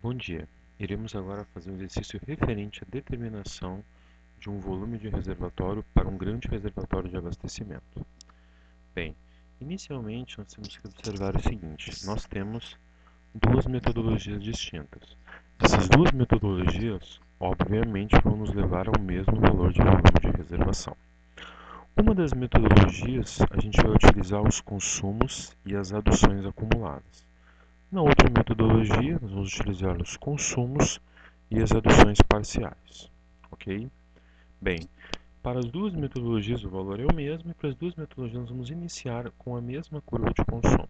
Bom dia. Iremos agora fazer um exercício referente à determinação de um volume de reservatório para um grande reservatório de abastecimento. Bem, inicialmente nós temos que observar o seguinte: nós temos duas metodologias distintas. Essas duas metodologias, obviamente, vão nos levar ao mesmo valor de volume de reservação. Uma das metodologias, a gente vai utilizar os consumos e as aduções acumuladas. Na outra metodologia, nós vamos utilizar os consumos e as aduções parciais. Ok? Bem, para as duas metodologias o valor é o mesmo e para as duas metodologias nós vamos iniciar com a mesma curva de consumo.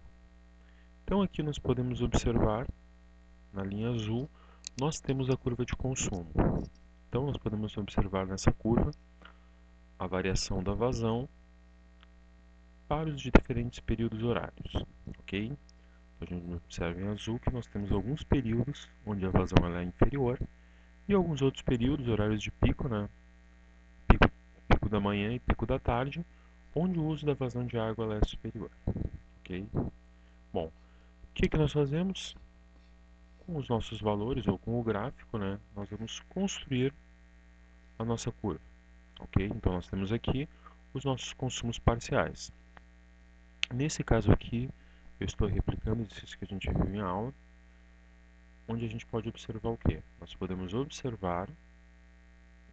Então aqui nós podemos observar, na linha azul, nós temos a curva de consumo. Então nós podemos observar nessa curva a variação da vazão para os diferentes períodos horários. Ok? A gente observa em azul que nós temos alguns períodos onde a vazão ela é inferior e alguns outros períodos, horários de pico, né? Pico da manhã e pico da tarde, onde o uso da vazão de água ela é superior. Ok? Bom, o que nós fazemos? Com os nossos valores ou com o gráfico, né, nós vamos construir a nossa curva. Ok? Então nós temos aqui os nossos consumos parciais. Nesse caso aqui, eu estou replicando o exercício que a gente viu em aula, onde a gente pode observar o quê? Nós podemos observar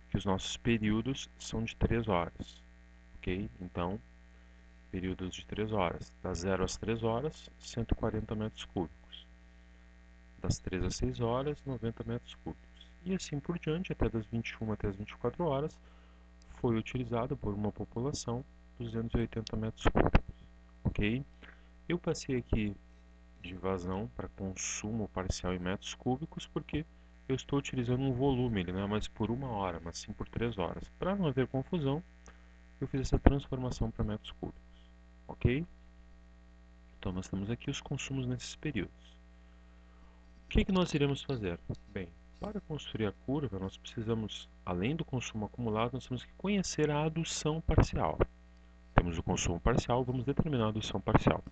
que os nossos períodos são de 3 horas, ok? Então, períodos de 3 horas, das 0 às 3 horas, 140 metros cúbicos, das 3 às 6 horas, 90 metros cúbicos, e assim por diante, até das 21 até as 24 horas, foi utilizado por uma população 280 metros cúbicos, ok? Eu passei aqui de vazão para consumo parcial em metros cúbicos, porque eu estou utilizando um volume, ele não é mais por 1 hora, mas sim por 3 horas. Para não haver confusão, eu fiz essa transformação para metros cúbicos, ok? Então nós temos aqui os consumos nesses períodos. O que nós iremos fazer? Bem, para construir a curva, nós precisamos, além do consumo acumulado, nós temos que conhecer a adução parcial. Temos o consumo parcial, vamos determinar a adução parcial.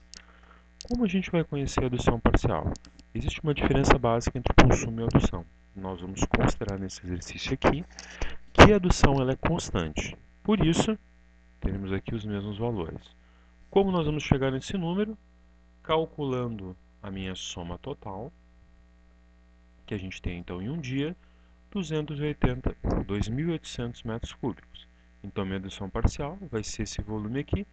Como a gente vai conhecer a adução parcial? Existe uma diferença básica entre consumo e adução. Nós vamos considerar nesse exercício aqui que a adução ela é constante. Por isso, teremos aqui os mesmos valores. Como nós vamos chegar nesse número? Calculando a minha soma total, que a gente tem então em um dia, 2.800 metros cúbicos. Então, a minha adução parcial vai ser esse volume aqui,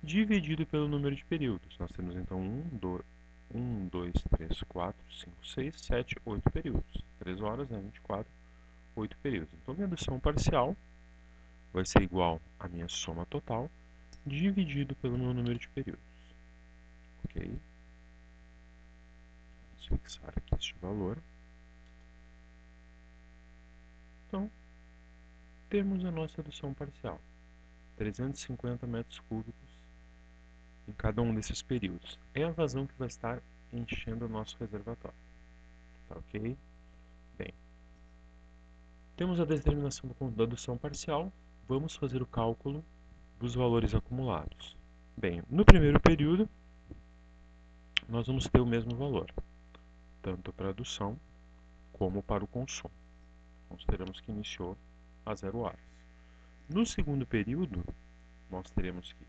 dividido pelo número de períodos. Nós temos então 1, 2, 3, 4, 5, 6, 7, 8 períodos. 3 horas, 24, 8 períodos. Então, minha adução parcial vai ser igual à minha soma total, dividido pelo meu número de períodos. Ok? Vamos fixar aqui este valor. Então, temos a nossa adução parcial. 350 metros cúbicos em cada um desses períodos. É a vazão que vai estar enchendo o nosso reservatório. Tá ok? Bem, temos a determinação da adução parcial. Vamos fazer o cálculo dos valores acumulados. Bem, no primeiro período, nós vamos ter o mesmo valor, tanto para a adução como para o consumo. Consideramos que iniciou a 0 horas. No segundo período, nós teremos que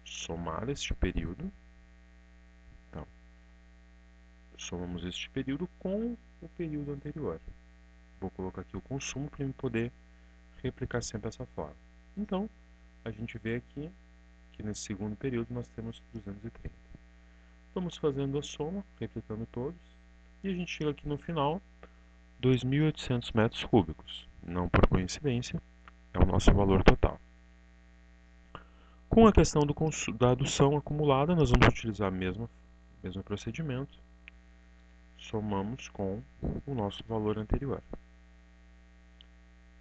somar este período. Então, somamos este período com o período anterior. Vou colocar aqui o consumo para eu poder replicar sempre essa forma. Então, a gente vê aqui que nesse segundo período nós temos 230. Vamos fazendo a soma, replicando todos, e a gente chega aqui no final, 2.800 metros cúbicos. Não por coincidência, é o nosso valor total. Com a questão da adução acumulada, nós vamos utilizar o mesmo procedimento. Somamos com o nosso valor anterior.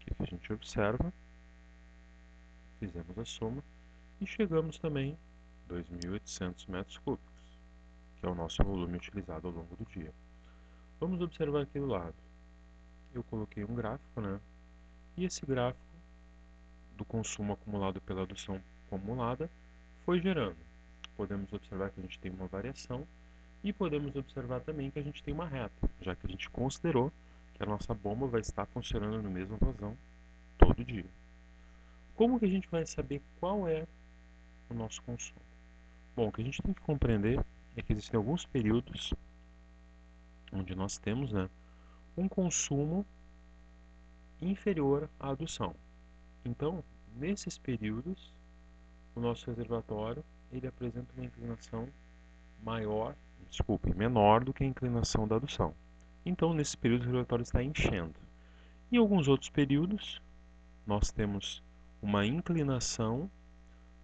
Aqui a gente observa, fizemos a soma e chegamos também a 2.800 metros cúbicos, que é o nosso volume utilizado ao longo do dia. Vamos observar aqui do lado. Eu coloquei um gráfico, né? E esse gráfico do consumo acumulado pela adução acumulada foi gerando. Podemos observar que a gente tem uma variação E podemos observar também que a gente tem uma reta, já que a gente considerou que a nossa bomba vai estar funcionando no mesmo vazão todo dia. Como que a gente vai saber qual é o nosso consumo? Bom, o que a gente tem que compreender é que existem alguns períodos onde nós temos, né, um consumo inferior à adução. Então, nesses períodos, o nosso reservatório ele apresenta uma inclinação menor do que a inclinação da adução. Então, nesse período, o reservatório está enchendo. Em alguns outros períodos, nós temos uma inclinação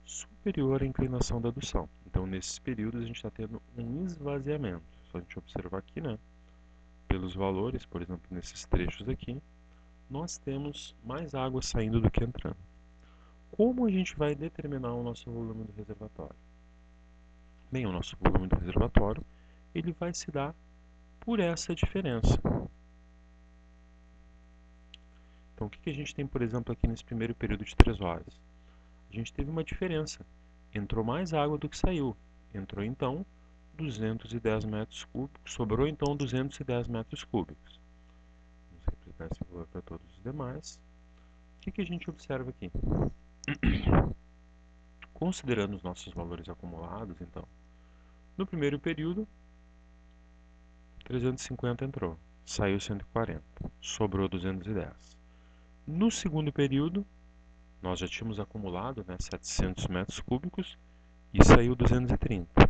superior à inclinação da adução. Então, nesses períodos, a gente está tendo um esvaziamento. Só a gente observar aqui, né? Pelos valores, por exemplo, nesses trechos aqui, nós temos mais água saindo do que entrando. Como a gente vai determinar o nosso volume do reservatório? Bem, o nosso volume do reservatório ele vai se dar por essa diferença. Então, o que a gente tem, por exemplo, aqui nesse primeiro período de 3 horas? A gente teve uma diferença. Entrou mais água do que saiu. Entrou, então, 210 metros cúbicos, sobrou, então, 210 metros cúbicos. Vamos replicar esse valor para todos os demais. O que a gente observa aqui? Considerando os nossos valores acumulados, então, no primeiro período, 350 entrou, saiu 140, sobrou 210. No segundo período, nós já tínhamos acumulado, né, 700 metros cúbicos e saiu 230.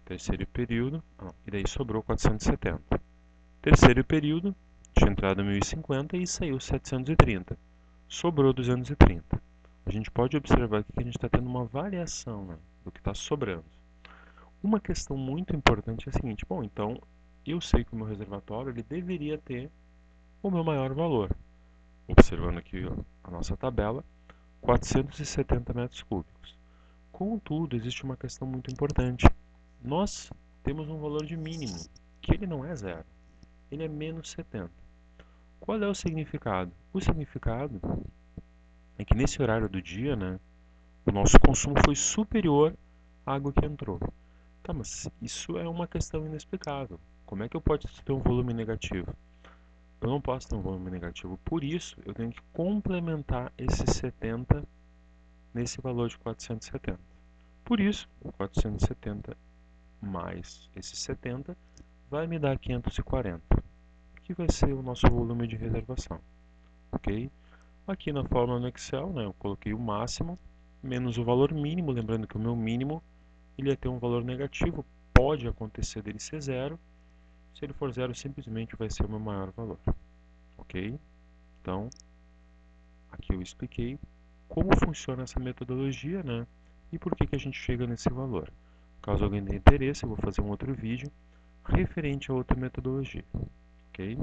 Terceiro período, e daí sobrou 470. Terceiro período, tinha entrado 1050 e saiu 730. Sobrou 230. A gente pode observar aqui que a gente está tendo uma variação, né, do que está sobrando. Uma questão muito importante é a seguinte: bom, então eu sei que o meu reservatório ele deveria ter o meu maior valor. Observando aqui a nossa tabela, 470 metros cúbicos. Contudo, existe uma questão muito importante. Nós temos um valor de mínimo, que ele não é zero, ele é menos 70. Qual é o significado? O significado é que nesse horário do dia, né, o nosso consumo foi superior à água que entrou. Tá, mas isso é uma questão inexplicável. Como é que eu posso ter um volume negativo? Eu não posso ter um volume negativo. Por isso, eu tenho que complementar esses 70 nesse valor de 470. Por isso, 470 mais esses 70 vai me dar 540, que vai ser o nosso volume de reservação. Ok? Aqui na fórmula no Excel, né, eu coloquei o máximo menos o valor mínimo, lembrando que o meu mínimo ele ia ter um valor negativo, pode acontecer dele ser zero. Se ele for zero, simplesmente vai ser o meu maior valor. Ok? Então, aqui eu expliquei como funciona essa metodologia, né? E por que a gente chega nesse valor. Caso alguém tenha interesse, eu vou fazer um outro vídeo referente a outra metodologia. Ok?